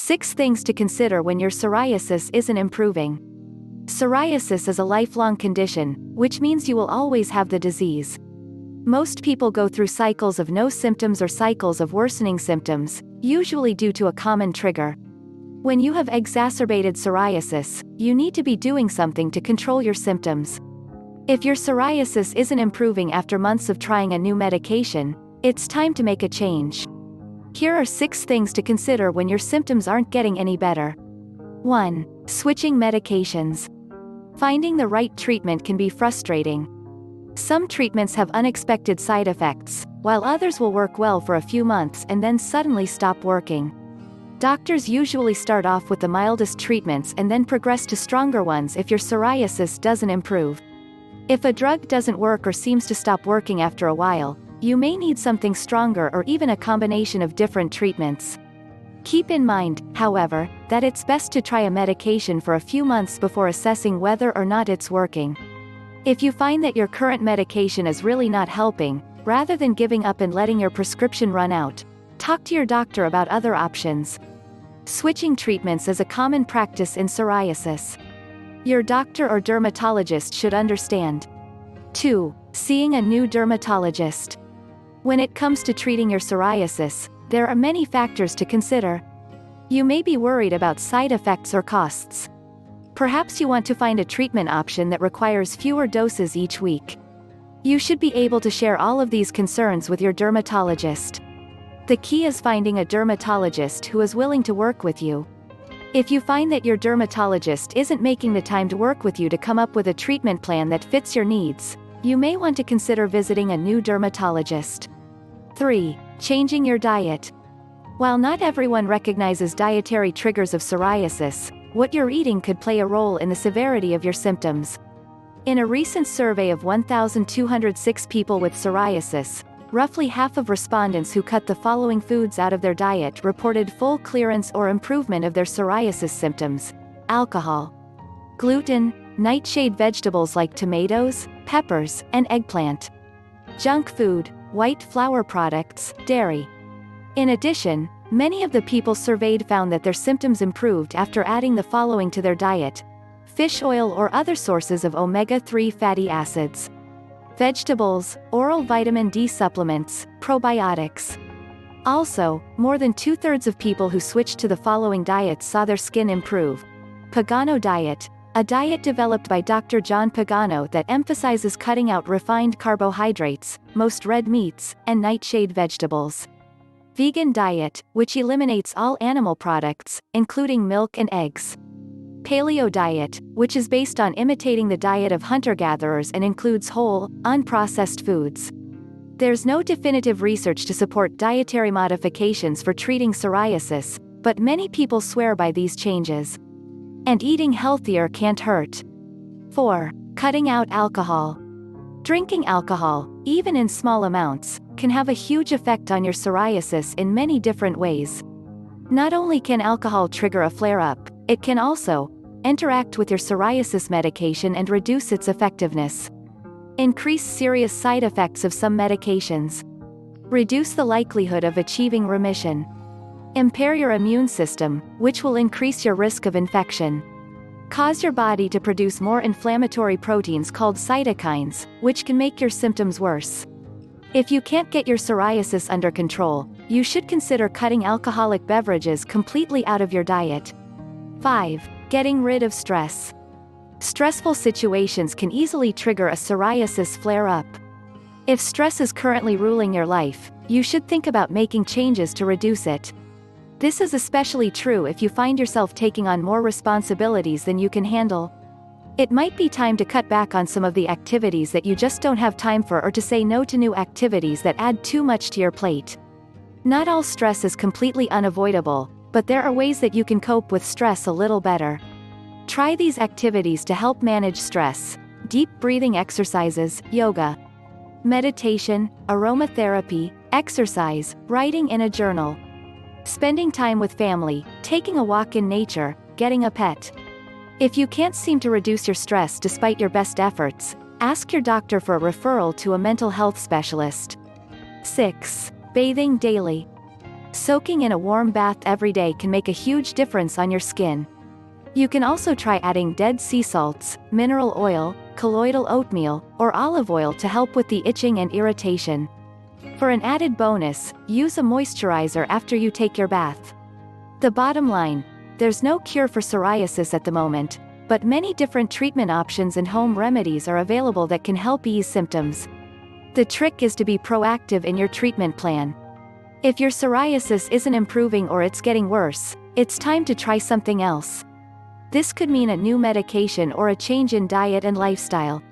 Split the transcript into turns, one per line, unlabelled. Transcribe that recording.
6 things to consider when your psoriasis isn't improving. Psoriasis is a lifelong condition, which means you will always have the disease. Most people go through cycles of no symptoms or cycles of worsening symptoms, usually due to a common trigger. When you have exacerbated psoriasis, you need to be doing something to control your symptoms. If your psoriasis isn't improving after months of trying a new medication, it's time to make a change. Here are 6 things to consider when your symptoms aren't getting any better. 1. Switching medications. Finding the right treatment can be frustrating. Some treatments have unexpected side effects, while others will work well for a few months and then suddenly stop working. Doctors usually start off with the mildest treatments and then progress to stronger ones if your psoriasis doesn't improve. If a drug doesn't work or seems to stop working after a while, you may need something stronger or even a combination of different treatments. Keep in mind, however, that it's best to try a medication for a few months before assessing whether or not it's working. If you find that your current medication is really not helping, rather than giving up and letting your prescription run out, talk to your doctor about other options. Switching treatments is a common practice in psoriasis. Your doctor or dermatologist should understand. 2. Seeing a new dermatologist. When it comes to treating your psoriasis, there are many factors to consider. You may be worried about side effects or costs. Perhaps you want to find a treatment option that requires fewer doses each week. You should be able to share all of these concerns with your dermatologist. The key is finding a dermatologist who is willing to work with you. If you find that your dermatologist isn't making the time to work with you to come up with a treatment plan that fits your needs, you may want to consider visiting a new dermatologist. 3. Changing your diet. While not everyone recognizes dietary triggers of psoriasis, what you're eating could play a role in the severity of your symptoms. In a recent survey of 1,206 people with psoriasis, roughly half of respondents who cut the following foods out of their diet reported full clearance or improvement of their psoriasis symptoms: alcohol, gluten, nightshade vegetables like tomatoes, peppers, and eggplant, junk food, white flour products, dairy. In addition, many of the people surveyed found that their symptoms improved after adding the following to their diet: fish oil or other sources of omega-3 fatty acids, vegetables, oral vitamin D supplements, probiotics. Also, more than 2/3 of people who switched to the following diets saw their skin improve. Pagano diet, a diet developed by Dr. John Pagano that emphasizes cutting out refined carbohydrates, most red meats, and nightshade vegetables. Vegan diet, which eliminates all animal products, including milk and eggs. Paleo diet, which is based on imitating the diet of hunter-gatherers and includes whole, unprocessed foods. There's no definitive research to support dietary modifications for treating psoriasis, but many people swear by these changes. And eating healthier can't hurt. 4. Cutting out alcohol. Drinking alcohol, even in small amounts, can have a huge effect on your psoriasis in many different ways. Not only can alcohol trigger a flare-up, it can also interact with your psoriasis medication and reduce its effectiveness. Increase serious side effects of some medications. Reduce the likelihood of achieving remission. Impair your immune system, which will increase your risk of infection. Cause your body to produce more inflammatory proteins called cytokines, which can make your symptoms worse. If you can't get your psoriasis under control, you should consider cutting alcoholic beverages completely out of your diet. 5. Getting rid of stress. Stressful situations can easily trigger a psoriasis flare-up. If stress is currently ruling your life, you should think about making changes to reduce it. This is especially true if you find yourself taking on more responsibilities than you can handle. It might be time to cut back on some of the activities that you just don't have time for, or to say no to new activities that add too much to your plate. Not all stress is completely unavoidable, but there are ways that you can cope with stress a little better. Try these activities to help manage stress: deep breathing exercises, yoga, meditation, aromatherapy, exercise, writing in a journal, spending time with family, taking a walk in nature, getting a pet. If you can't seem to reduce your stress despite your best efforts, ask your doctor for a referral to a mental health specialist. 6. Bathing daily. Soaking in a warm bath every day can make a huge difference on your skin. You can also try adding dead sea salts, mineral oil, colloidal oatmeal, or olive oil to help with the itching and irritation. For an added bonus, use a moisturizer after you take your bath. The bottom line: there's no cure for psoriasis at the moment, but many different treatment options and home remedies are available that can help ease symptoms. The trick is to be proactive in your treatment plan. If your psoriasis isn't improving or it's getting worse, it's time to try something else. This could mean a new medication or a change in diet and lifestyle.